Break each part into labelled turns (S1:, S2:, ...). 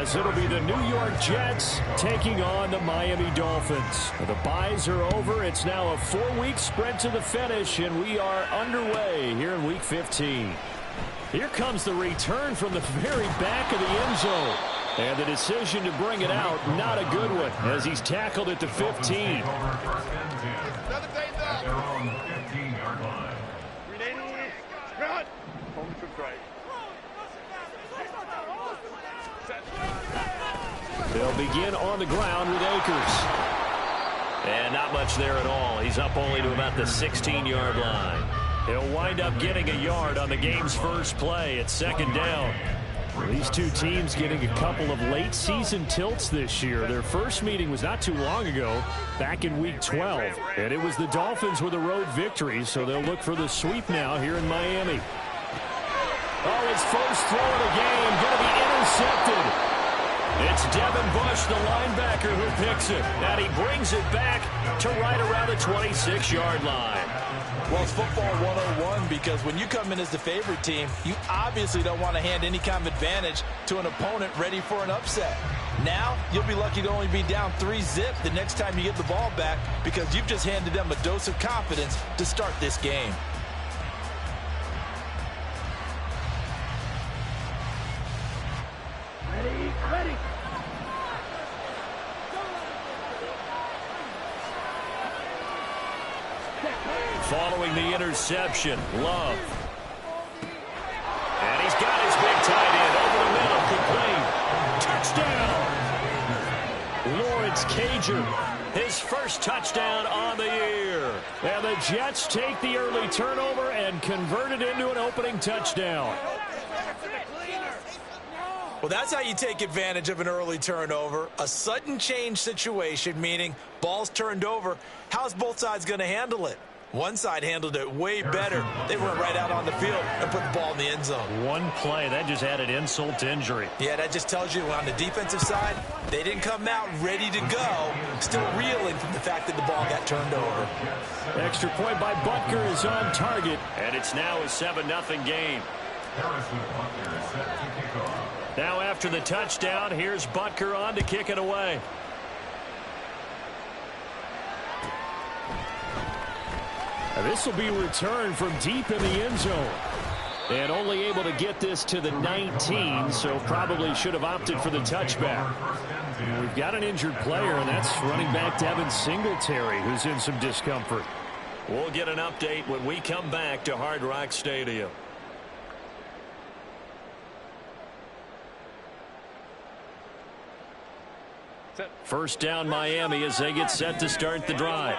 S1: as it'll be the New York Jets taking on the Miami Dolphins. The byes are over. It's now a 4-week sprint to the finish, and we are underway here in Week 15. Here comes the return from the very back of the end zone. And the decision to bring it out, not a good one, as he's tackled at the 15. They'll begin on the ground with Akers. And not much there at all. He's up only to about the 16-yard line. He'll wind up getting a yard on the game's first play at second down. These two teams getting a couple of late-season tilts this year. Their first meeting was not too long ago, back in Week 12. And it was the Dolphins with a road victory, so they'll look for the sweep now here in Miami. Oh, his first throw of the game going to be intercepted. It's Devin Bush, the linebacker, who picks it. And he brings it back to right around the 26-yard line.
S2: Well, it's football 101 because when you come in as the favorite team, you obviously don't want to hand any kind of advantage to an opponent ready for an upset. Now, you'll be lucky to only be down 3-zip the next time you get the ball back because you've just handed them a dose of confidence to start this game.
S3: Ready.
S1: Following the interception, Love. And he's got his big tight end over the middle. Complete. Touchdown. Lawrence Cager, his first touchdown on the year. And the Jets take the early turnover and convert it into an opening touchdown.
S2: Well, that's how you take advantage of an early turnover. A sudden change situation, meaning ball's turned over. How's both sides going to handle it? One side handled it way better. They went right out on the field and put the ball in the end zone.
S1: One play, that just added insult to injury.
S2: Yeah, that just tells you on the defensive side, they didn't come out ready to go, still reeling from the fact that the ball got turned over.
S1: Extra point by Butker is on target, and it's now a 7-0 game. Now after the touchdown, here's Butker on to kick it away. This will be returned from deep in the end zone. And only able to get this to the 19, so probably should have opted for the touchback. We've got an injured player, and that's running back Devin Singletary, who's in some discomfort. We'll get an update when we come back to Hard Rock Stadium. First down Miami as they get set to start the drive.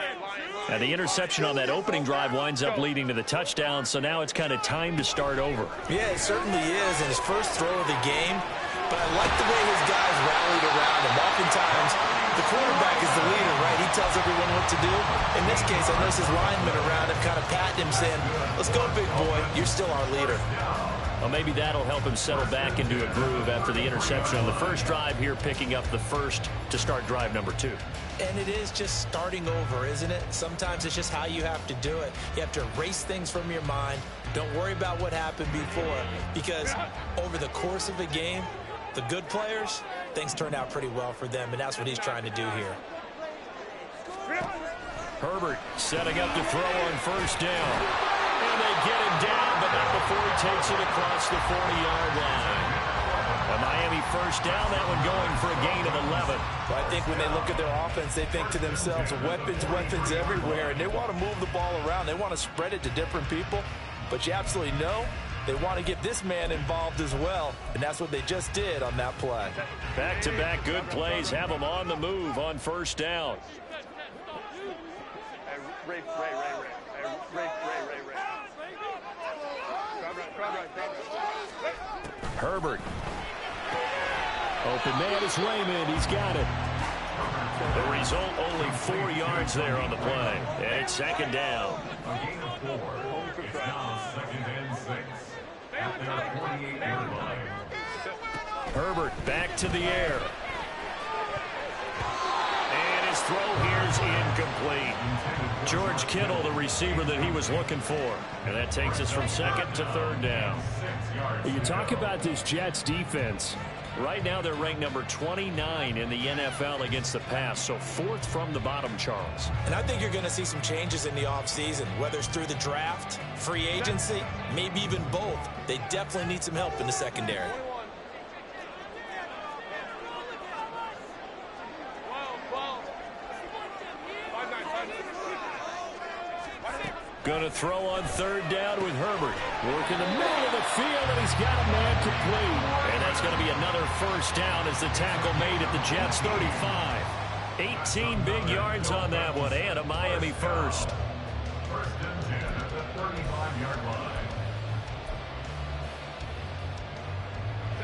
S1: And the interception on that opening drive winds up leading to the touchdown, so now it's kind of time to start over.
S2: Yeah, it certainly is in his first throw of the game. But I like the way his guys rallied around him. Oftentimes, the quarterback is the leader, right? He tells everyone what to do. In this case, I notice his linemen around him kind of patting him, saying, let's go, big boy. You're still our leader.
S1: Well, maybe that'll help him settle back into a groove after the interception on the first drive here, picking up the first to start drive number 2.
S2: And it is just starting over, isn't it? Sometimes it's just how you have to do it. You have to erase things from your mind. Don't worry about what happened before, because over the course of a game, the good players, things turn out pretty well for them, and that's what he's trying to do here.
S1: Herbert setting up to throw on first down. And they get him down, but not before he takes it across the 40-yard line. A Miami first down, that one going for a gain of 11.
S2: Well, I think when they look at their offense, they think to themselves, weapons everywhere, and they want to move the ball around. They want to spread it to different people, but you absolutely know they want to get this man involved as well, and that's what they just did on that play.
S1: Back-to-back good plays have them on the move on first down.
S3: Ray.
S1: Herbert. Open man is Raymond. He's got it. The result, only 4 yards there on the play. And it's second down. Herbert back to the air. And his throw here's incomplete. George Kittle, the receiver that he was looking for. And that takes us from second to third down. You talk about this Jets defense. Right now they're ranked number 29 in the NFL against the pass, so 4th from the bottom, Charles.
S2: And I think you're going to see some changes in the offseason, whether it's through the draft, free agency, maybe even both. They definitely need some help in the secondary.
S1: Going to throw on 3rd down with Herbert. Working the middle of the field, and he's got a man complete. And that's going to be another first down as the tackle made at the Jets' 35. 18 big yards on that one, and a Miami first.
S3: First and 10 at the 35-yard line.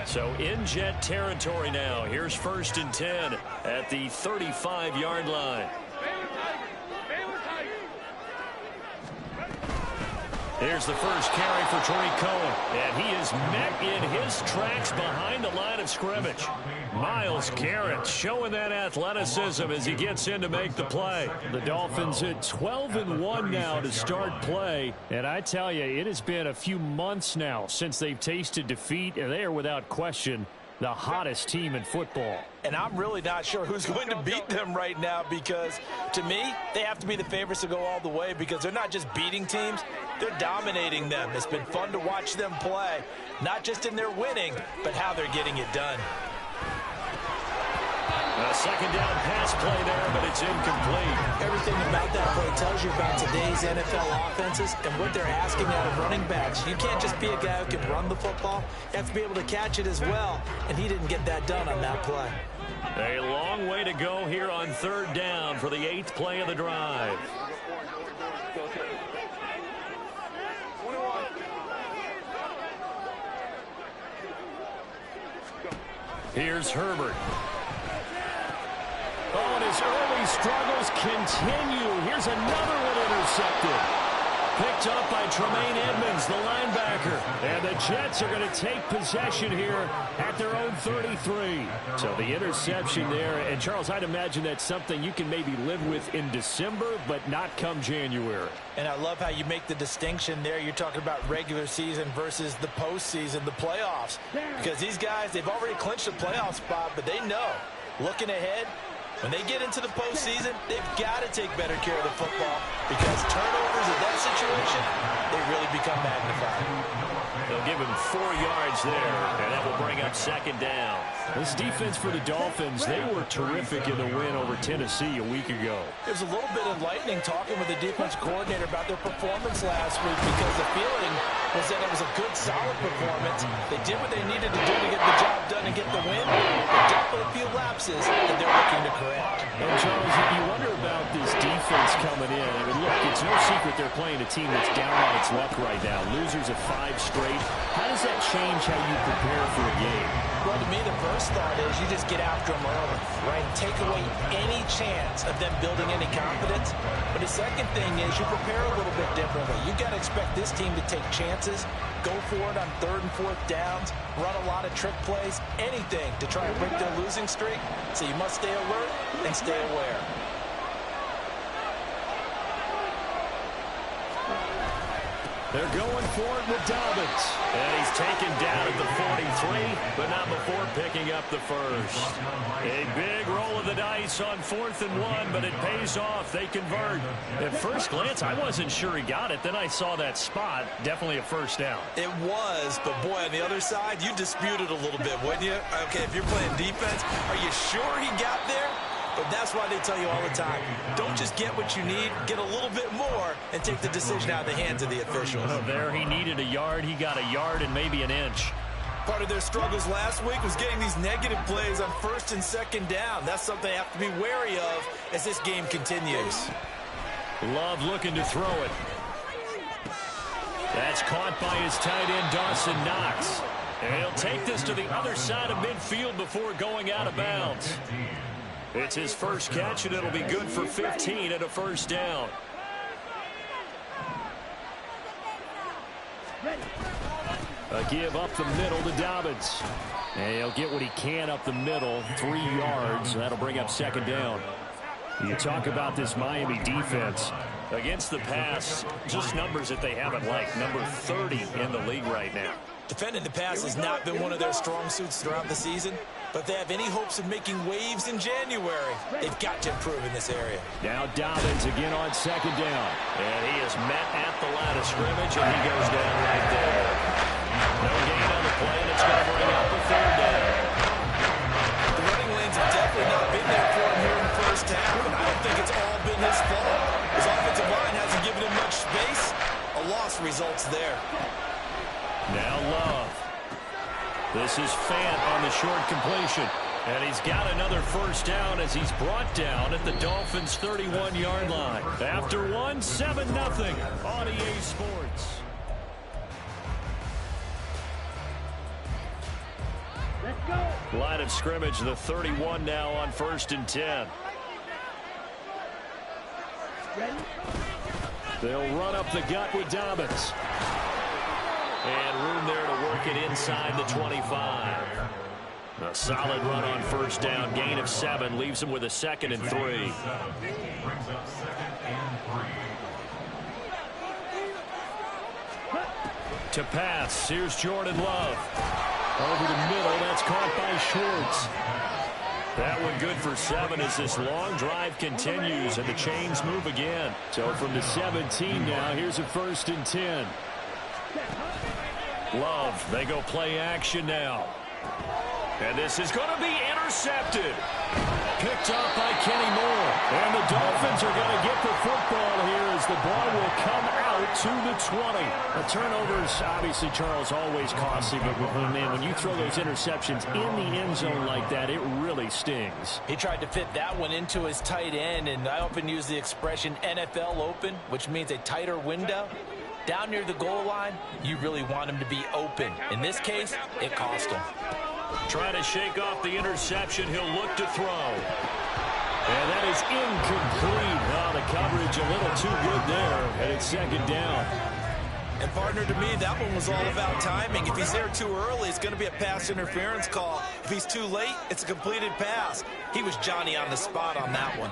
S1: So in Jet territory now. Here's 1st and 10 at the 35-yard line. Here's the first carry for Tariq Cohen, and he is met in his tracks behind the line of scrimmage. Myles Garrett showing that athleticism as he gets in to make the play. The Dolphins at 12-1 now to start play, and I tell you, it has been a few months now since they've tasted defeat, and they are without question the hottest team in football.
S2: And I'm really not sure who's going to beat them right now, because to me, they have to be the favorites to go all the way, because they're not just beating teams, they're dominating them. It's been fun to watch them play, not just in their winning, but how they're getting it done.
S1: A second down pass play there, but it's incomplete.
S2: Everything about that play tells you about today's NFL offenses and what they're asking out of running backs. You can't just be a guy who can run the football. You have to be able to catch it as well, and he didn't get that done on that play.
S1: A long way to go here on 3rd down for the 8th play of the drive. Here's Herbert. Oh, and his early struggles continue. Here's another one intercepted. Picked up by Tremaine Edmonds, the linebacker. And the Jets are going to take possession here at their own 33. So the interception there. And, Charles, I'd imagine that's something you can maybe live with in December, but not come January.
S2: And I love how you make the distinction there. You're talking about regular season versus the postseason, the playoffs. Because these guys, they've already clinched a playoff spot, but they know, looking ahead, when they get into the postseason, they've got to take better care of the football, because turnovers in that situation, they really become magnified.
S1: They'll give him 4 yards there, and that will bring up 2nd down. This defense for the Dolphins, they were terrific in the win over Tennessee a week ago.
S2: It was a little bit enlightening talking with the defense coordinator about their performance last week, because the feeling was that it was a good, solid performance. They did what they needed to do to get the job done and get the win. But definitely a few lapses that they're looking to correct.
S1: And, Charles, you wonder about this defense coming in. I mean, look, it's no secret they're playing a team that's down on its luck right now. Losers of 5 straight. How does that change how you prepare for a game?
S2: Well, to me, the first thought is you just get after them early, right? Take away any chance of them building any confidence. But the second thing is you prepare a little bit differently. You got to expect this team to take chances, go for it on 3rd and 4th downs, run a lot of trick plays, anything to try and break their losing streak. So you must stay alert and stay aware.
S1: They're going for it with Dobbins. And he's taken down at the 43, but not before picking up the first. A big roll of the dice on 4th and 1, but it pays off. They convert. At first glance, I wasn't sure he got it. Then I saw that spot. Definitely a first down.
S2: It was, but boy, on the other side, you dispute it a little bit, wouldn't you? Okay, if you're playing defense, are you sure he got there? But that's why they tell you all the time, don't just get what you need, get a little bit more, and take the decision out of the hands of the officials.
S1: Oh, there he needed a yard. He got a yard and maybe an inch.
S2: Part of their struggles last week was getting these negative plays on 1st and 2nd down. That's something they have to be wary of as this game continues.
S1: Love looking to throw it. That's caught by his tight end, Dawson Knox. And he'll take this to the other side of midfield before going out of bounds. It's his first catch, and it'll be good for 15 and a first down. A give up the middle to Dobbins. And he'll get what he can up the middle, 3 yards. That'll bring up 2nd down. You talk about this Miami defense. Against the pass, just numbers that they haven't liked. Number 30 in the league right now.
S2: Defending the pass has not been one of their strong suits throughout the season, but if they have any hopes of making waves in January, they've got to improve in this area.
S1: Now Dobbins again on second down. And he is met at the line of scrimmage, and he goes down right there. No gain on the play, and it's going to bring up a third down.
S2: The running lanes have definitely not been there for him here in the first half, and I don't think it's all been his fault. His offensive line hasn't given him much space. A loss results there.
S1: Now Love. This is Fant on the short completion. And he's got another first down as he's brought down at the Dolphins' 31-yard line. After one, 7-0 on EA Sports.
S4: Let's go.
S1: Line of scrimmage, the 31 now on 1st and 10.
S4: Ready?
S1: They'll run up the gut with Dobbins. And room there to work it inside the 25. A solid run on first down. Gain of 7 leaves him with a 2nd and 3.
S3: Brings up 2nd and 3.
S1: To pass. Here's Jordan Love. Over the middle. That's caught by Schwartz. That one good for 7 as this long drive continues and the chains move again. So from the 17 now, here's a 1st and 10. Love, they go play action now. And this is going to be intercepted. Picked off by Kenny Moore. And the Dolphins are going to get the football here as the ball will come out to the 20. A turnover's obviously, Charles, always costly, but when you throw those interceptions in the end zone like that, it really stings.
S2: He tried to fit that one into his tight end, and I often use the expression NFL open, which means a tighter window. Down near the goal line, you really want him to be open. In this case, it cost him.
S1: Trying to shake off the interception. He'll look to throw. And that is incomplete. Oh, the coverage a little too good there. And it's 2nd down.
S2: And, partner, to me, that one was all about timing. If he's there too early, it's going to be a pass interference call. If he's too late, it's a completed pass. He was Johnny on the spot on that one.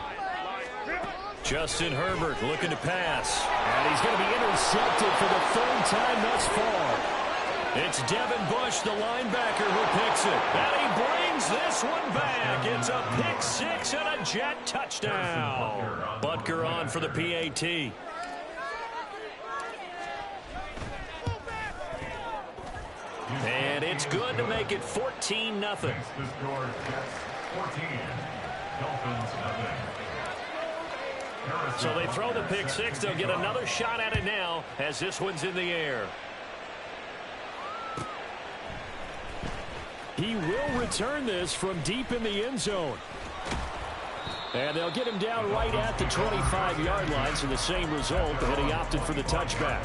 S1: Justin Herbert looking to pass. And he's going to be intercepted for the 3rd time thus far. It's Devin Bush, the linebacker, who picks it. And he brings this one back. It's a pick 6 and a Jet touchdown. Butker on for the PAT. And it's good to make it 14-0.
S3: The score, Jets 14, Dolphins 0.
S1: So they throw the pick 6. They'll get another shot at it now as this one's in the air. He will return this from deep in the end zone. And they'll get him down right at the 25-yard line, so the same result, but he opted for the touchback.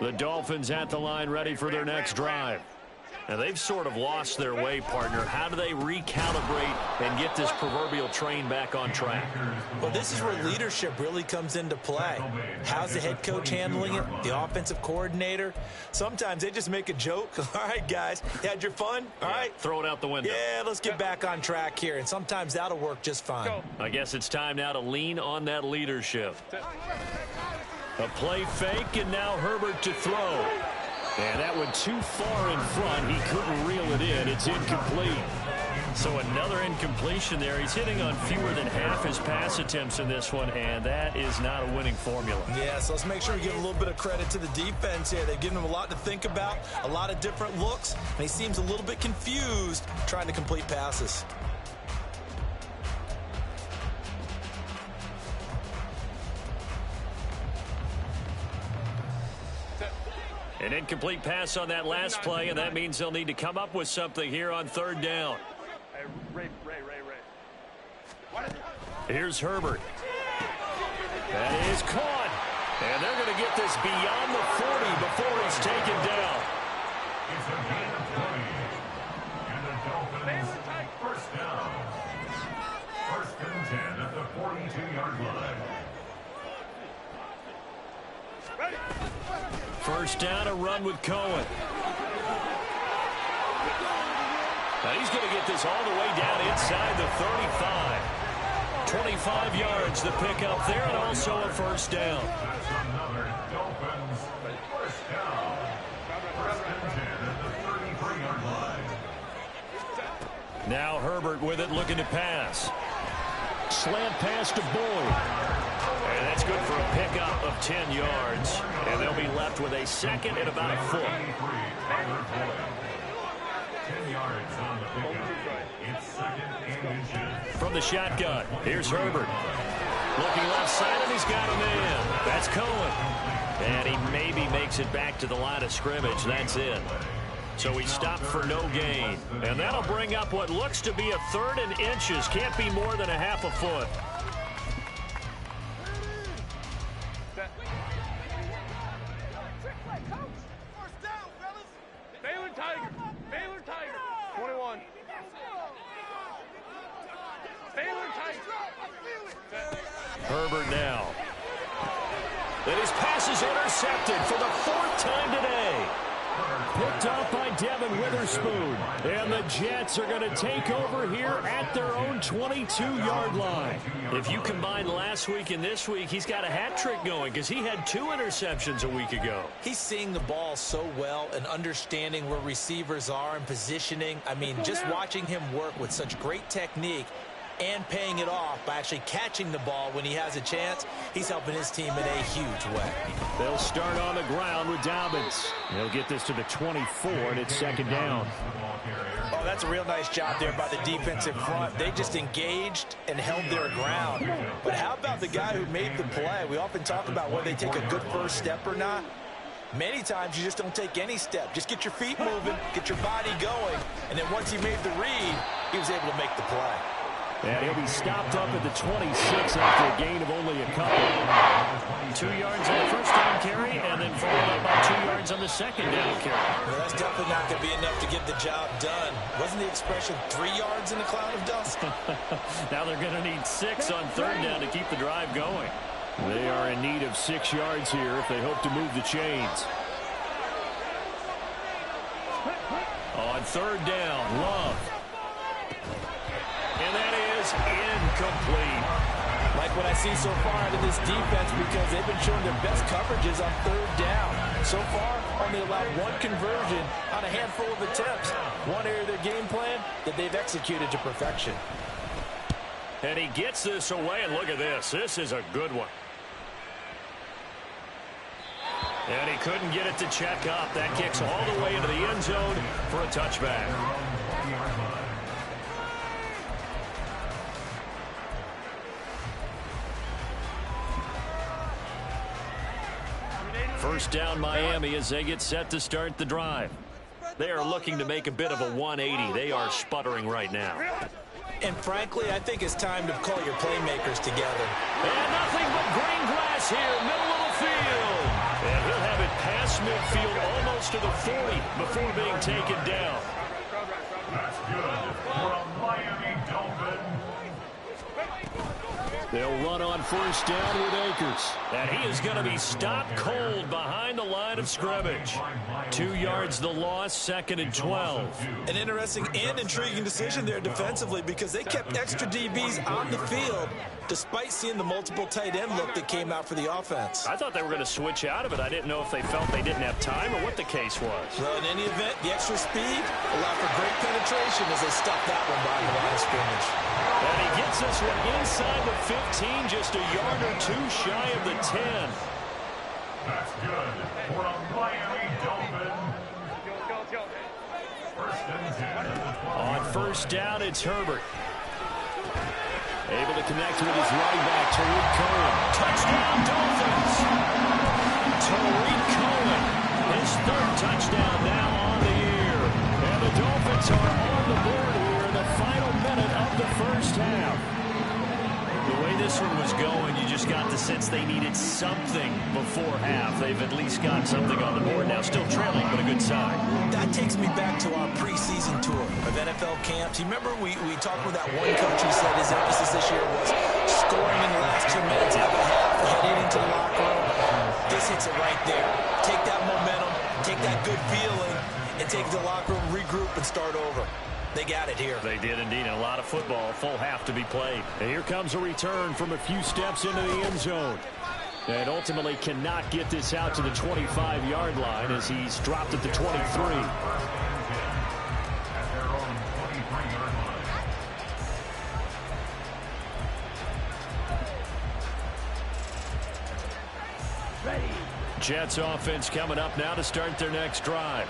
S1: The Dolphins at the line ready for their next drive. Now, they've sort of lost their way, partner. How do they recalibrate and get this proverbial train back on track?
S2: Well, this is where leadership really comes into play. How's the head coach handling it? The offensive coordinator? Sometimes they just make a joke. All right, guys, you had your fun? All right.
S1: Throw it out the window.
S2: Yeah, let's get back on track here. And sometimes that'll work just fine.
S1: I guess it's time now to lean on that leadership. A play fake, and now Herbert to throw. And that went too far in front. He couldn't reel it in. It's incomplete. So another incompletion there. He's hitting on fewer than half his pass attempts in this one, and that is not a winning formula.
S2: Yeah, so let's make sure we give a little bit of credit to the defense here. They've given him a lot to think about, a lot of different looks, and he seems a little bit confused trying to complete passes.
S1: An incomplete pass on that last play, and that means they'll need to come up with something here on 3rd down.
S4: Ray.
S1: Here's Herbert. That is caught. And they're going to get this beyond the 40 before he's taken down.
S3: It's a gain of 20. And the Dolphins, first down. 1st and 10 at the 42-yard line.
S1: First down, a run with Cohen. Now he's going to get this all the way down inside the 35. 25 yards to pick up there, and also a first down.
S3: That's another Dolphins first down. First and 10 at the 33-yard line.
S1: Now Herbert with it, looking to pass. Slant pass to Boyd. And that's good for a pickup of 10 yards. And they'll be left with a second and about a foot.
S3: 10 yards on the pickup. It's second and inches.
S1: From the shotgun, here's Herbert. Looking left side, and he's got a man. That's Cohen. And he maybe makes it back to the line of scrimmage. That's it. So he stopped for no gain. And that'll bring up what looks to be a third and inches. Can't be more than a half a foot.
S4: Baylor Tiger. Baylor Tiger. 21. Baylor Tiger.
S1: Herbert now. And his pass is intercepted for the fourth time today. Picked off by Devin Witherspoon. And the Jets are going to take over here at their own 22-yard line. If you combine last week and this week, he's got a hat trick going because he had 2 interceptions a week ago.
S2: He's seeing the ball so well and understanding where receivers are and positioning. I mean, just watching him work with such great technique and paying it off by actually catching the ball when he has a chance, he's helping his team in a huge way.
S1: They'll start on the ground with Dobbins. They'll get this to the 24, and it's second down.
S2: Oh, that's a real nice job there by the defensive front. They just engaged and held their ground. But how about the guy who made the play? We often talk about whether they take a good first step or not. Many times you just don't take any step. Just get your feet moving, get your body going, and then once he made the read, he was able to make the play.
S1: And he'll be stopped up at the 26 after a gain of only a couple. 2 yards on the first down carry, and then followed up by 2 yards on the second down carry.
S2: Well, that's definitely not going to be enough to get the job done. Wasn't the expression 3 yards in a cloud of dust?
S1: Now they're going to need 6 on third down to keep the drive going. They are in need of 6 yards here if they hope to move the chains. On third down, Love. And that is incomplete.
S2: Like what I see so far out of this defense because they've been showing their best coverages on third down. So far, only allowed 1 conversion on a handful of attempts. One area of their game plan that they've executed to perfection.
S1: And he gets this away, and look at this. This is a good one. And he couldn't get it to check up. That kicks all the way into the end zone for a touchback. First down Miami as they get set to start the drive. They are looking to make a bit of a 180. They are sputtering right now.
S2: And frankly, I think it's time to call your playmakers together.
S1: And nothing but green grass here, middle of the field. And he'll have it past midfield almost to the 40 before being taken down.
S3: That's good for a Miami Dolphin.
S1: They'll run on first down with Akers. And he is going to be stopped cold behind the line of scrimmage. 2 yards the loss, second and 12.
S2: An interesting and intriguing decision there defensively because they kept extra DBs on the field despite seeing the multiple tight end look that came out for the offense.
S1: I thought they were going to switch out of it. I didn't know if they felt they didn't have time or what the case was.
S2: Well, in any event, the extra speed allowed for great penetration as they stuffed that one behind the line of scrimmage.
S1: And he gets this one inside the 15, just a yard or 2 shy of the 10.
S3: That's good for a Miami Dolphin. First and 10 at the 12.
S1: On first down, it's Herbert. Able to connect with his running back, Tariq Cohen. Touchdown, Dolphins! Tariq Cohen, his 3rd touchdown now on the year. And the Dolphins are on the board here in the final minute of the first half. The way this one was going, you just got the sense they needed something before half. They've at least got something on the board now. Still trailing, but a good sign.
S2: That takes me back to our preseason tour of NFL camps. You remember we talked with that one coach who said his emphasis this year was scoring in the last 2 minutes of the half, heading into the locker room. This hits it right there. Take that momentum, take that good feeling, and take it to the locker room, regroup, and start over. They got it here.
S1: They did indeed. And a lot of football, full half to be played. And here comes a return from a few steps into the end zone. And ultimately cannot get this out to the 25-yard line as he's dropped at the 23. Jets offense coming up now to start their next drive.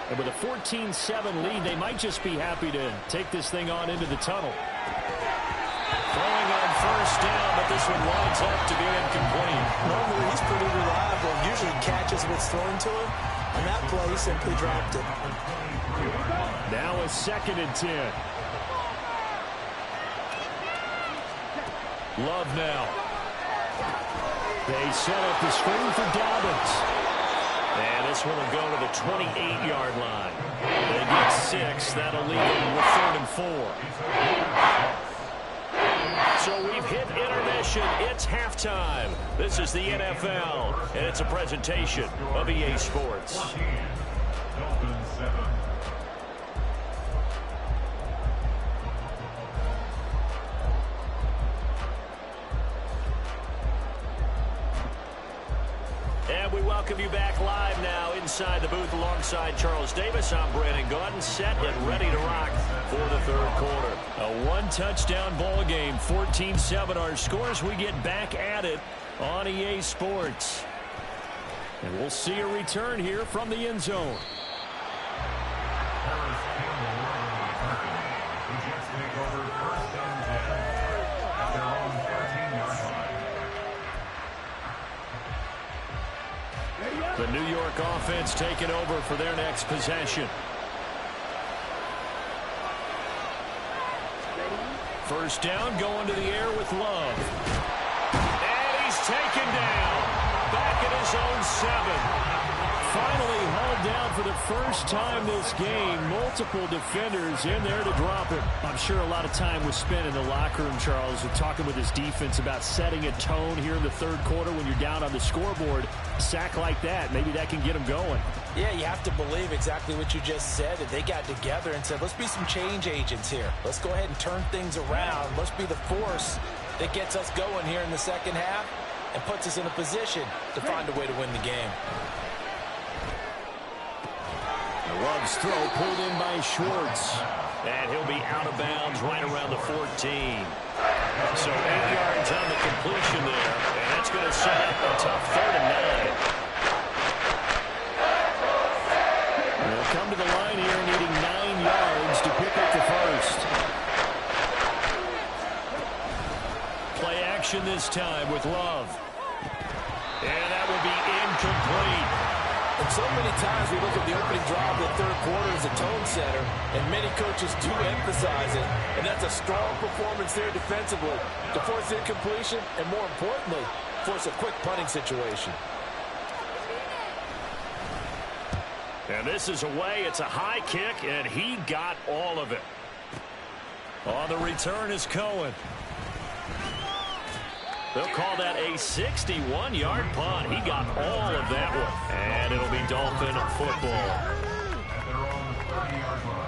S1: And with a 14-7 lead, they might just be happy to take this thing on into the tunnel. Throwing on first down, but this one winds up to be incomplete.
S2: Normally, he's pretty reliable. Usually catches what's thrown to him. On that play, he simply dropped it.
S1: Now a 2nd and 10. Love now. They set up the screen for Dobbins. And this one will go to the 28-yard line. They get 6. That'll leave them with 3rd and 4. So we've hit intermission. It's halftime. This is the NFL, and it's a presentation of EA Sports.
S3: Dolphins 7.
S1: And we welcome you back live now inside the booth alongside Charles Davis. I'm Brandon Gaudin, set and ready to rock for the 3rd quarter. A one-touchdown ball game, 14-7 our scores. We get back at it on EA Sports. And we'll see a return here from the end zone.
S3: The Jets take over 1st and 10 at their own 13-yard line.
S1: The New York offense taking over for their next possession. First down, going to the air with Love. And he's taken down. Back at his own 7. Finally hauled down for the first time this game. Multiple defenders in there to drop him. I'm sure a lot of time was spent in the locker room, Charles, with talking with his defense about setting a tone here in the 3rd quarter when you're down on the scoreboard. A sack like that, maybe that can get them going.
S2: Yeah, you have to believe exactly what you just said. That they got together and said, let's be some change agents here. Let's go ahead and turn things around. Let's be the force that gets us going here in the 2nd half and puts us in a position to find a way to win the game.
S1: Love's throw pulled in by Schwartz. And he'll be out of bounds right around the 14. So 8 yards on the completion there. And that's going to set up a tough 3rd and 9. They'll come to the line here needing 9 yards to pick up the first. Play action this time with Love. And that will be incomplete.
S2: And so many times we look at the opening drive of the 3rd quarter as a tone setter, and many coaches do emphasize it. And that's a strong performance there defensively to force incompletion and, more importantly, force a quick punting situation.
S1: And this is away. It's a high kick, and he got all of it. On the return is Cohen. They'll call that a 61-yard punt. He got all of that one. And it'll be Dolphin football.
S3: At their own 30-yard line.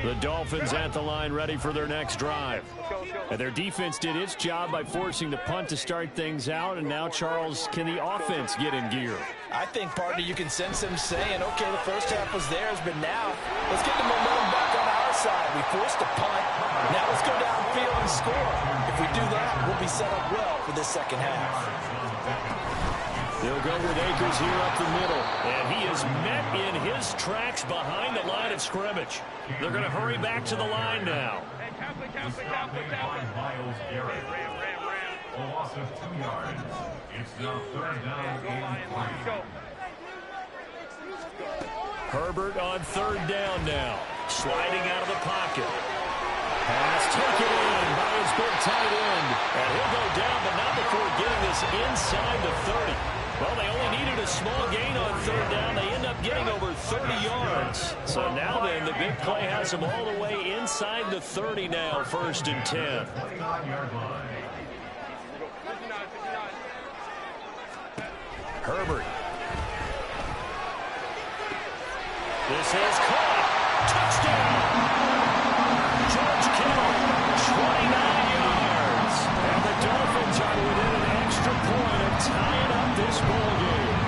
S1: The Dolphins at the line ready for their next drive. And their defense did its job by forcing the punt to start things out. And now, Charles, can the offense get in gear?
S2: I think, partner, you can sense them saying, okay, the first half was theirs, but now let's get the momentum back on our side. We forced a punt. Now let's go downfield and score. If we do that, we'll be set up well for this 2nd half.
S1: They'll go with Akers here up the middle. And he is met in his tracks behind the line of scrimmage. They're going to hurry back to the line now.
S3: Miles Garrett. A loss of 2 yards. It's now 3rd down and 3.
S1: Herbert on 3rd down now. Sliding out of the pocket. Pass taken in by his big tight end. And he'll go down, but not before getting this inside the 30. Well, they only needed a small gain on 3rd down. They end up getting over 30 yards. So now then, the big play has him all the way inside the 30 now, 1st and 10.
S3: 29-yard line.
S1: Herbert. This is caught. Touchdown. George Kittle, 29 yards. And the Dolphins are within an extra point of tying up this ball game.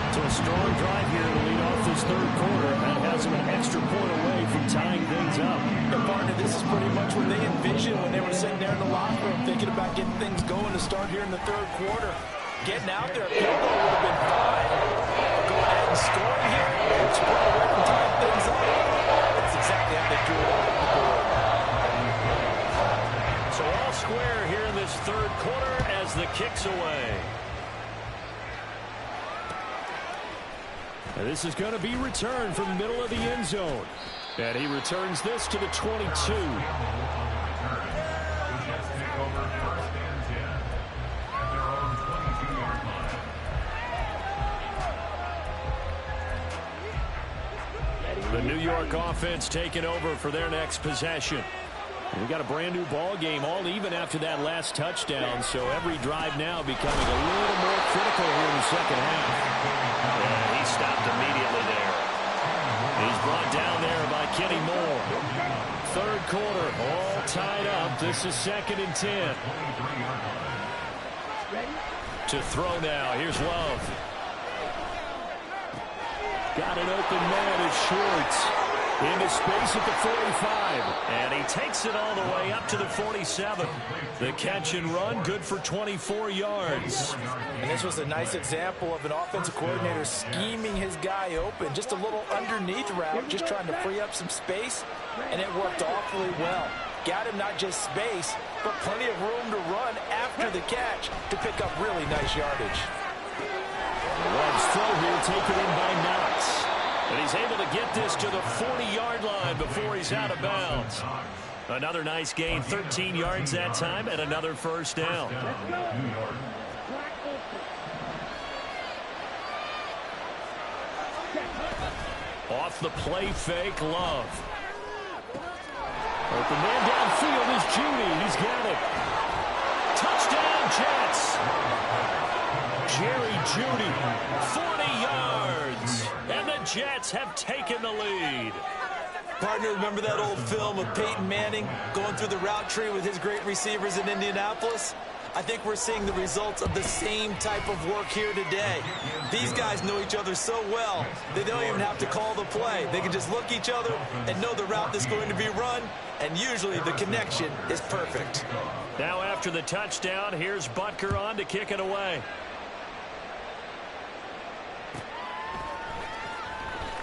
S1: So a strong drive here to lead off this 3rd quarter. That has them an extra point away from tying things up.
S2: And partner, this is pretty much what they envisioned when they were sitting there in the locker room thinking about getting things going to start here in the 3rd quarter. Getting out there, field goal would have been fine. But going ahead and scoring here, it's pretty away from tying things up. That's exactly how they drew it up the board.
S1: So all square here in this 3rd quarter as the kick's away. And this is going to be returned from the middle of the end zone. And he returns this to the 22. The New York offense taking over for their next possession. And we got a brand new ball game, all even after that last touchdown. So every drive now becoming a little more critical here in the 2nd half. And he stopped immediately there. He's brought down there by Kenny Moore. 3rd quarter, all tied up. This is 2nd and 10. To throw now. Here's Love. Got an open man. It's Schwartz. Into space at the 45. And he takes it all the way up to the 47. The catch and run, good for 24 yards.
S2: And this was a nice example of an offensive coordinator scheming his guy open. Just a little underneath route, just trying to free up some space. And it worked awfully well. Got him not just space, but plenty of room to run after the catch to pick up really nice yardage.
S1: Love's throw here taken in by Knox. And he's able to get this to the 40-yard line before he's out of bounds. Another nice gain, 13 yards that time, and another 1st down. Off the play fake, Love. Open man downfield is Judy. He's got it. Touchdown, Jets. Jerry Judy, 40 yards. And the Jets have taken the lead.
S2: Partner, remember that old film of Peyton Manning going through the route tree with his great receivers in Indianapolis? I think we're seeing the results of the same type of work here today. These guys know each other so well, they don't even have to call the play. They can just look each other and know the route that's going to be run, and usually the connection is perfect.
S1: Now after the touchdown, here's Butker on to kick it away.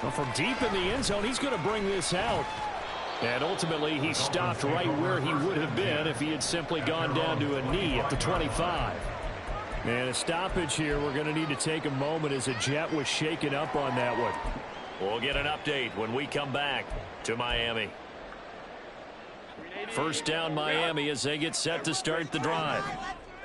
S1: Well, from deep in the end zone, he's going to bring this out. And ultimately, he stopped right where he would have been if he had simply gone down to a knee at the 25. And a stoppage here, we're going to need to take a moment as a Jet was shaken up on that one. We'll get an update when we come back to Miami. 1st down Miami as they get set to start the drive.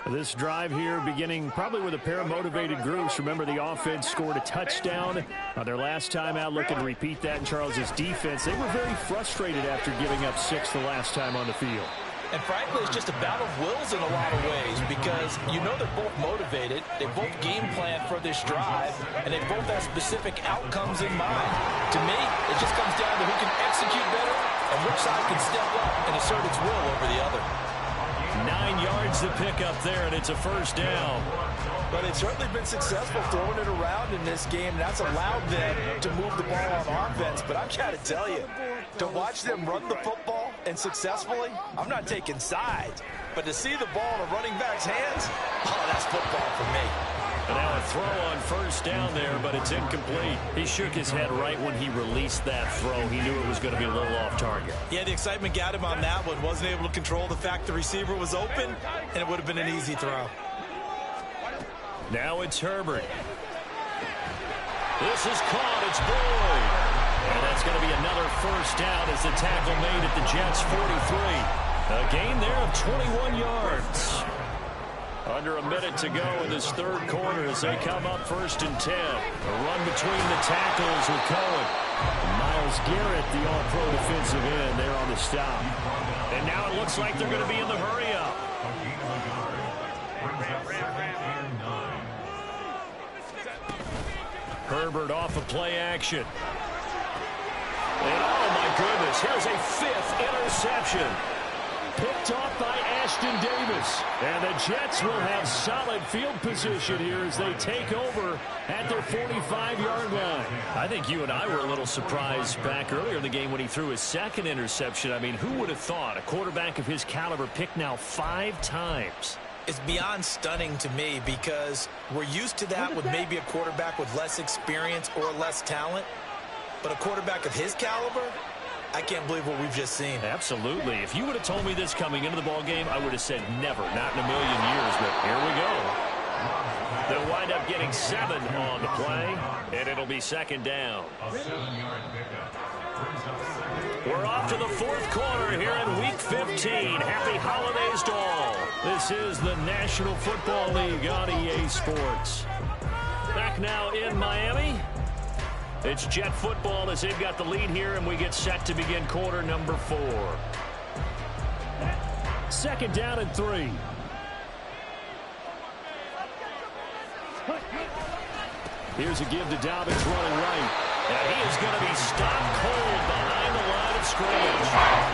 S1: This drive here beginning probably with a pair of motivated groups. Remember, the offense scored a touchdown their last time out. Looking to repeat that in Charles's defense. They were very frustrated after giving up 6 the last time on the field.
S2: And frankly, it's just a battle of wills in a lot of ways because you know they're both motivated. They both game plan for this drive, and they both have specific outcomes in mind. To me, it just comes down to who can execute better and which side can step up and assert its will over the other.
S1: 9 yards to pick up there, and it's a 1st down.
S2: But they've certainly been successful throwing it around in this game, and that's allowed them to move the ball on offense. But I've got to tell you, to watch them run the football and successfully, I'm not taking sides. But to see the ball in a running back's hands, oh, that's football for me.
S1: And now a throw on 1st down there, but it's incomplete. He shook his head right when he released that throw. He knew it was going to be a little off target.
S2: Yeah, the excitement got him on that one. Wasn't able to control the fact the receiver was open, and it would have been an easy throw.
S1: Now it's Herbert. This is caught. It's Boyd. And that's going to be another 1st down as the tackle made at the Jets' 43. A gain there of 21 yards. Under a minute to go in this 3rd quarter as they come up 1st and 10. A run between the tackles with Cohen. Myles Garrett, the all-pro defensive end, there on the stop. And now it looks like they're going to be in the hurry-up. Herbert off of play action. And oh my goodness, here's a 5th interception. Picked off by Ashton Davis. And the Jets will have solid field position here as they take over at their 45-yard line. I think you and I were a little surprised back earlier in the game when he threw his 2nd interception. I mean, who would have thought a quarterback of his caliber picked now 5 times?
S2: It's beyond stunning to me because we're used to that with maybe a quarterback with less experience or less talent. But a quarterback of his caliber, I can't believe what we've just seen.
S1: Absolutely. If you would have told me this coming into the ball game, I would have said never, not in a million years. But here we go. They'll wind up getting 7 on the play, and it'll be 2nd down. We're off to the 4th quarter here in Week 15. Happy holidays to all. This is the National Football League on EA Sports. Back now in Miami. It's Jet football as they've got the lead here, and we get set to begin quarter number 4. 2nd down and 3. Here's a give to Dobbins running right. And he is going to be stopped cold behind the line of scrimmage.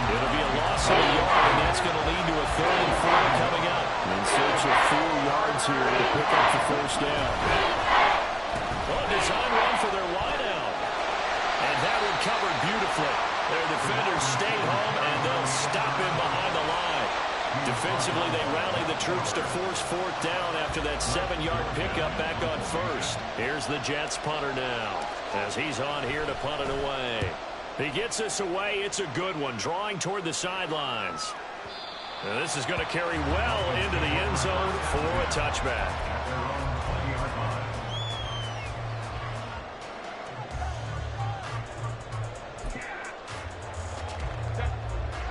S1: It'll be a loss of a yard, and that's going to lead to a 3rd and 4 coming up. In search of 4 yards here to pick up the 1st down. Well, a design run for their wideout. And that one covered beautifully. Their defenders stayed home, and they'll stop him behind the line. Defensively, they rallied the troops to force 4th down after that 7-yard pickup back on 1st. Here's the Jets punter now as he's on here to punt it away. He gets this away. It's a good one, drawing toward the sidelines. And this is going to carry well into the end zone for a touchback.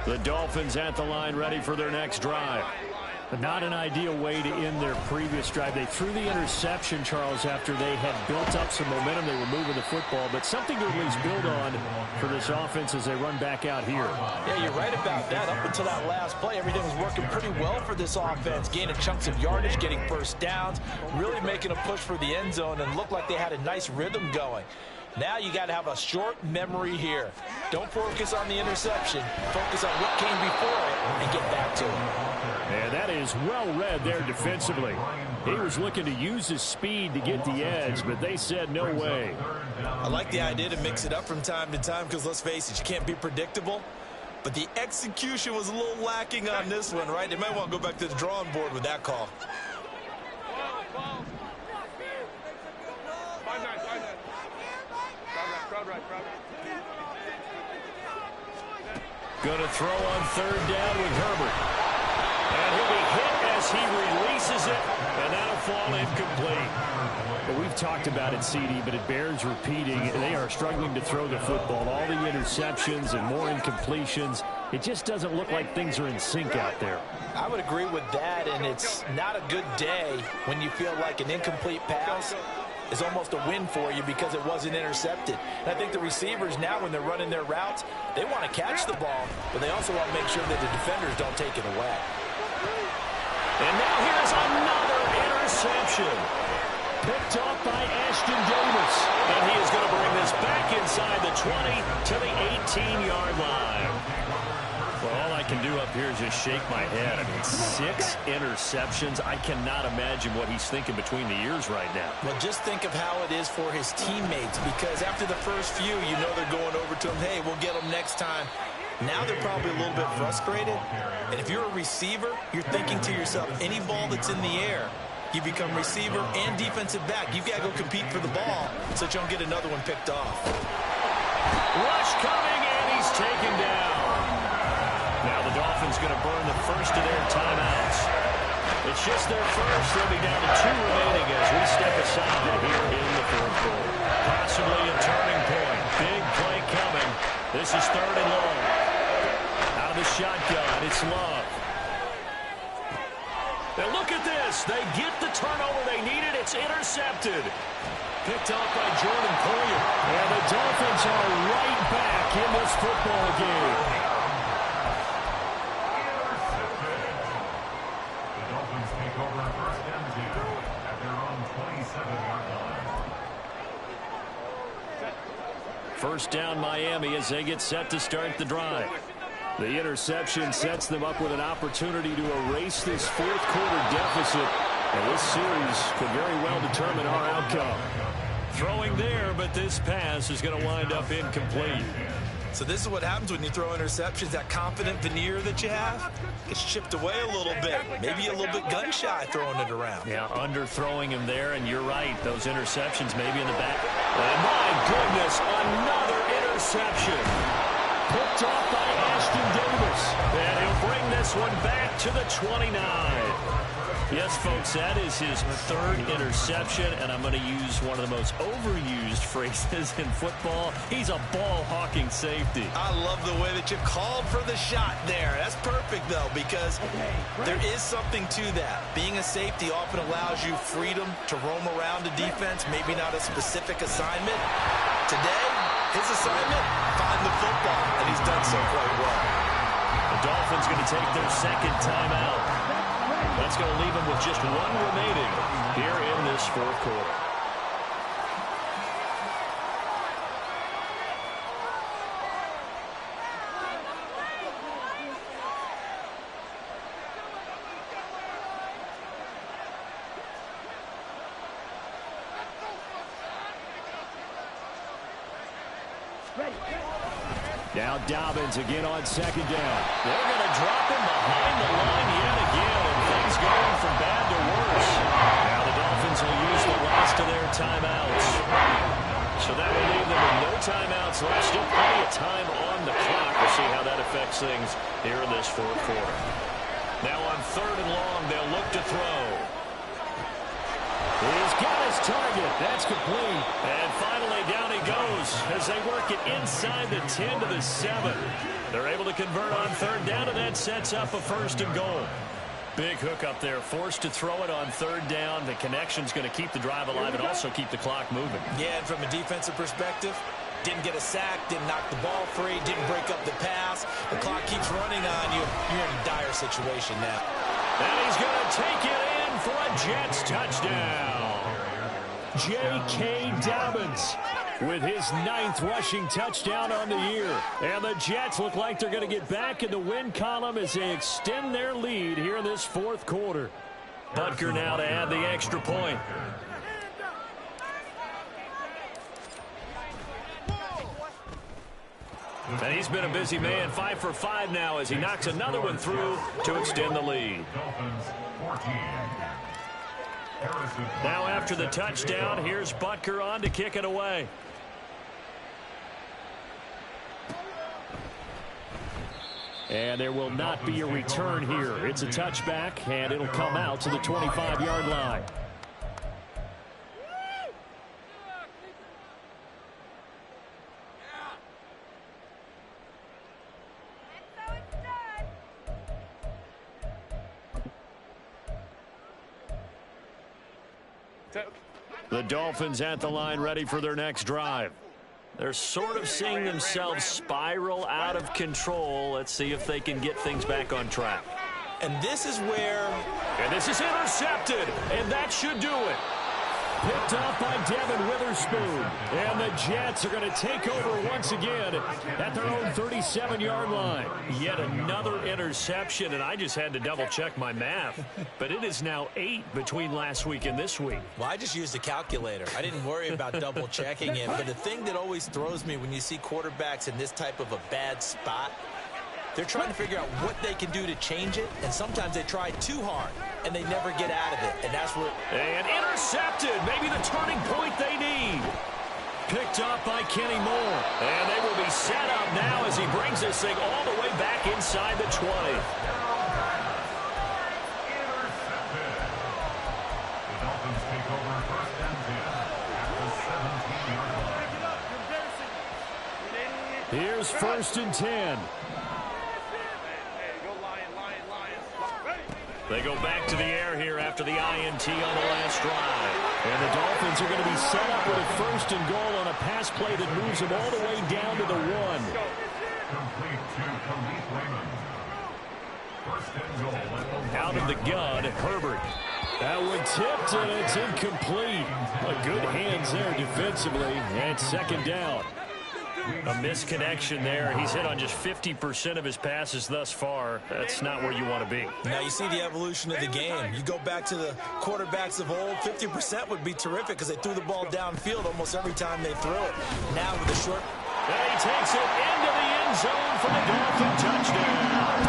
S1: The Dolphins at the line ready for their next drive. But not an ideal way to end their previous drive. They threw the interception, Charles, after they had built up some momentum. They were moving the football, but something to at least build on for this offense as they run back out here.
S2: Yeah, you're right about that. Up until that last play, everything was working pretty well for this offense, gaining chunks of yardage, getting 1st downs, really making a push for the end zone, and looked like they had a nice rhythm going. Now you got to have a short memory here. Don't focus on the interception. Focus on what came before it and get back to it.
S1: And that is well read there defensively. He was looking to use his speed to get the edge, but they said no way.
S2: I like the idea to mix it up from time to time because, let's face it, you can't be predictable. But the execution was a little lacking on this one, right? They might want to go back to the drawing board with that call.
S1: Going to throw on 3rd down with Herbert. And he'll be hit as he releases it, and that'll fall incomplete. But we've talked about it, CD, but it bears repeating. They are struggling to throw the football. All the interceptions and more incompletions. It just doesn't look like things are in sync out there.
S2: I would agree with that, and it's not a good day when you feel like an incomplete pass is almost a win for you because it wasn't intercepted. And I think the receivers now, when they're running their routes, they want to catch the ball, but they also want to make sure that the defenders don't take it away.
S1: And now here's another interception. Picked off by Ashton Davis. And he is going to bring this back inside the 20 to the 18-yard line. Well, all I can do up here is just shake my head. I mean, 6 interceptions. I cannot imagine what he's thinking between the ears right now.
S2: Well, just think of how it is for his teammates, because after the first few, you know they're going over to him, hey, we'll get him next time. Now they're probably a little bit frustrated. And if you're a receiver, you're thinking to yourself, any ball that's in the air, you become receiver and defensive back. You've got to go compete for the ball so that you don't get another one picked off.
S1: Rush coming, and he's taken down. Now the Dolphins going to burn the first of their timeouts. It's just their first. They'll be down to 2 remaining as we step aside here in the 4th quarter. Possibly a turning point. Big play coming. This is 3rd and long. Out of the shotgun, it's Love. And look at this. They get the turnover they needed. It's intercepted. Picked off by Jordan Poyer. And the Dolphins are back in this football game.
S3: The Dolphins take over first and 2 at their own 27-yard line.
S1: First down Miami as they get set to start the drive. The interception sets them up with an opportunity to erase this fourth quarter deficit. And this series could very well determine our outcome. Throwing there, but this pass is going to wind up incomplete.
S2: So this is what happens when you throw interceptions. That confident veneer that you have gets chipped away a little bit. Maybe a little bit gun-shy throwing it around.
S1: Yeah, underthrowing him there, and you're right. Those interceptions maybe in the back. And my goodness, another interception. Picked off by Ashton Davis. And he'll bring this one back to the 29. Yes, folks, that is his third interception, and I'm going to use one of the most overused phrases in football. He's a ball-hawking safety.
S2: I love the way that you called for the shot there. That's perfect, though, because there is something to that. Being a safety often allows you freedom to roam around the defense, maybe not a specific assignment. Today, his assignment, find the football, and he's done so quite well.
S1: The Dolphins going to take their second timeout. That's going to leave them with just one remaining here in this fourth quarter. Now Dobbins again on second down. They're going to drop him behind the line yet again, and things going from bad to worse. Now the Dolphins will use the last of their timeouts. So that will leave them with no timeouts left. Still plenty of time on the clock. We'll see how that affects things here in this fourth quarter. Now on third and long, they'll look to throw. He's got his target. That's complete. And finally down he goes as they work it inside the 10 to the 7. They're able to convert on third down, and that sets up a first and goal. Big hook up there, forced to throw it on third down. The connection's going to keep the drive alive and also keep the clock moving.
S2: Yeah, and from a defensive perspective, didn't get a sack, didn't knock the ball free, didn't break up the pass. The clock keeps running on you. You're in a dire situation now.
S1: And he's going to take it in for a Jets touchdown. J.K. Dobbins with his 9th rushing touchdown on the year. And the Jets look like they're going to get back in the win column as they extend their lead here in this fourth quarter. Butker now to add the extra point. And he's been a busy man, 5 for 5 now as he knocks another one through to extend the lead. Now after the touchdown, here's Butker on to kick it away. And there will not be a return here. It's a touchback, and it'll come out to the 25-yard line. The Dolphins at the line ready for their next drive. They're sort of seeing themselves spiral out of control. Let's see if they can get things back on track.
S2: And this is where...
S1: And this is intercepted, and that should do it. Picked off by Devin Witherspoon. And the Jets are going to take over once again at their own 37-yard line. Yet another interception, and I just had to double-check my math. But it is now 8 between last week and this week.
S2: Well, I just used a calculator. I didn't worry about double-checking it. But the thing that always throws me when you see quarterbacks in this type of a bad spot, they're trying to figure out what they can do to change it, and sometimes they try too hard, and they never get out of it, and that's where...
S1: And intercepted, maybe the turning point they need. Picked off by Kenny Moore, and they will be set up now as he brings this thing all the way back inside the 20. Here's first and 10. They go back to the air here after the INT on the last drive. And the Dolphins are going to be set up with a 1st and goal on a pass play that moves them all the way down to the 1.
S3: Complete to Khalif Raymond. 1st and goal at the 1.
S1: Out of the gun, Herbert. That one tipped, and it's incomplete. Good hands there defensively, and 2nd down. A misconnection there. He's hit on just 50% of his passes thus far. That's not where you want to be.
S2: Now you see the evolution of the game. You go back to the quarterbacks of old, 50% would be terrific because they threw the ball downfield almost every time they threw it. Now with a short...
S1: And he takes it into the end zone for the Dolphin touchdown.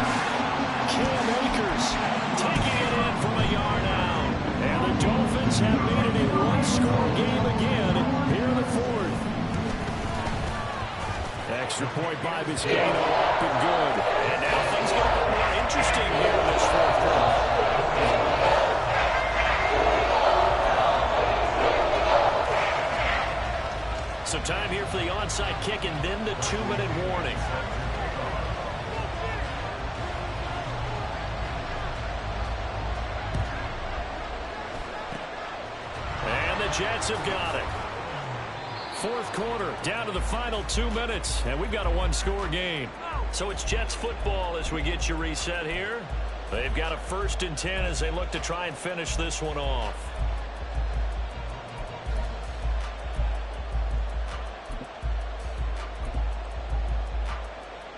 S1: Cam Akers taking it in from a yard out. And the Dolphins have made it a 1-score game again here in the 4th. Extra point by Biscayne, up and good. And now things get a little more interesting here in this 4th quarter. So time here for the onside kick and then the 2-minute warning. And the Jets have got it. 4th quarter, down to the final 2 minutes, and we've got a 1-score game. So it's Jets football as we get you reset here. They've got a 1st and 10 as they look to try and finish this one off.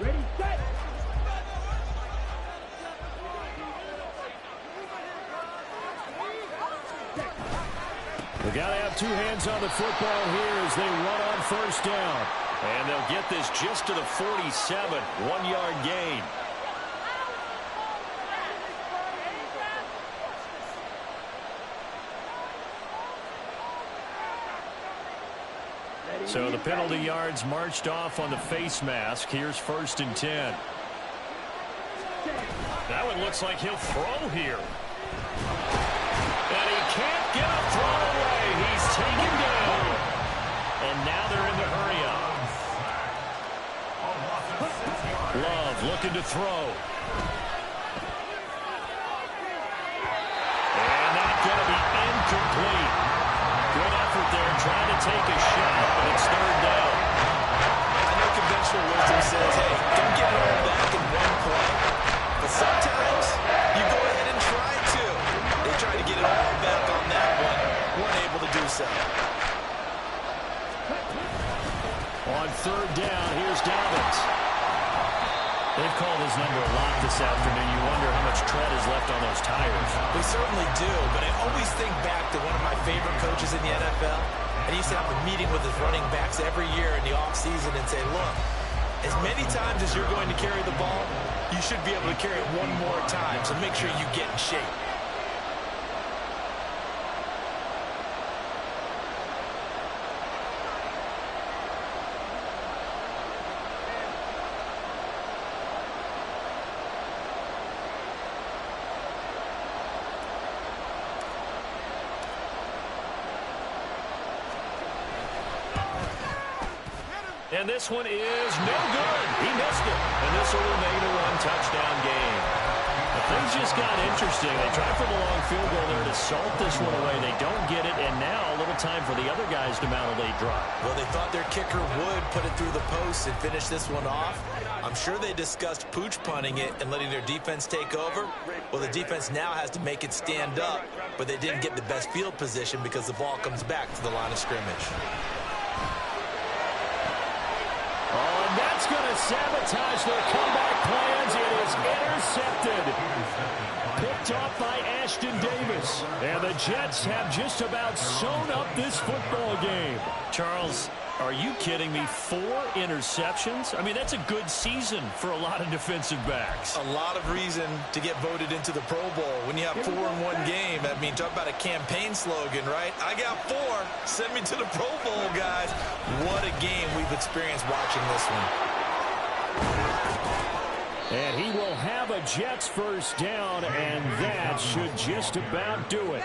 S4: Ready, set.
S1: They got to have 2 hands on the football here as they run on 1st down. And they'll get this just to the 47, 1-yard gain. So the penalty yards marched off on the face mask. Here's 1st and 10. That one looks like he'll throw here. And he can't get a throw away. He's taken down. And now they're in the hurry up. Love looking to throw. And that's going to be incomplete. Good effort there trying to take a shot, but it's 3rd down.
S2: I know conventional wisdom says, hey, don't get it all back in one play. But sometimes you go ahead and try to. They tried to get it all back on that one. Weren't able to do so.
S1: On 3rd down, here's Dobbins. They've called his number a lot this afternoon. You wonder how much tread is left on those tires.
S2: We certainly do, but I always think back to one of my favorite coaches in the NFL. And he used to have a meeting with his running backs every year in the offseason and say, look, as many times as you're going to carry the ball, you should be able to carry it one more time, so make sure you get in shape.
S1: And this one is no good. He missed it. And this will remain a 1-touchdown game. But things just got interesting. They tried for the long field goal there to salt this one away. They don't get it, and now a little time for the other guys to mount a late drive.
S2: Well, they thought their kicker would put it through the post and finish this one off. I'm sure they discussed pooch punting it and letting their defense take over. Well, the defense now has to make it stand up, but they didn't get the best field position because the ball comes back to the line of scrimmage.
S1: Oh, and that's going to sabotage their comeback plans. It is intercepted. Picked off by Ashton Davis. And the Jets have just about sewn up this football game. Charles, are you kidding me? 4 interceptions? I mean, that's a good season for a lot of defensive backs.
S2: A lot of reason to get voted into the Pro Bowl. When you have 4 in one game, I mean, talk about a campaign slogan, right? I got 4. Send me to the Pro Bowl, guys. What a game we've experienced watching this one.
S1: And he will have a Jets first down, and that should just about do it.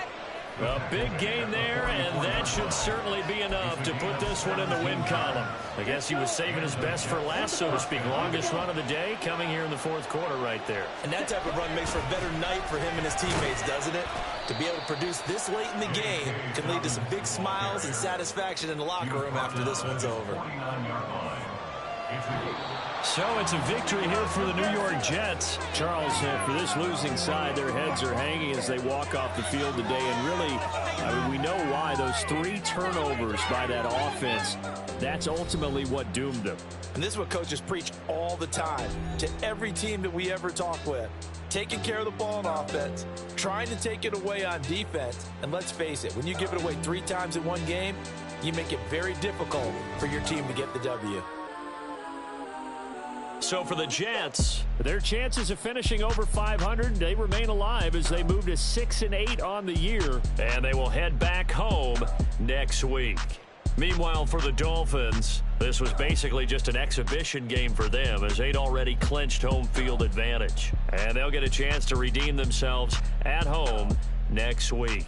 S1: A big gain there, and that should certainly be enough to put this one in the win column. I guess he was saving his best for last, so to speak. Longest run of the day coming here in the fourth quarter right there.
S2: And that type of run makes for a better night for him and his teammates, doesn't it? To be able to produce this late in the game can lead to some big smiles and satisfaction in the locker room after this one's over.
S1: So it's a victory here for the New York Jets. Charles, for this losing side, their heads are hanging as they walk off the field today. And really, we know why. Those 3 turnovers by that offense, that's ultimately what doomed them.
S2: And this is what coaches preach all the time to every team that we ever talk with. Taking care of the ball on offense, trying to take it away on defense. And let's face it, when you give it away 3 times in one game, you make it very difficult for your team to get the W.
S1: So for the Jets, their chances of finishing over 500, they remain alive as they move to 6-8 on the year, and they will head back home next week. Meanwhile, for the Dolphins, this was basically just an exhibition game for them as they'd already clinched home field advantage. And they'll get a chance to redeem themselves at home next week.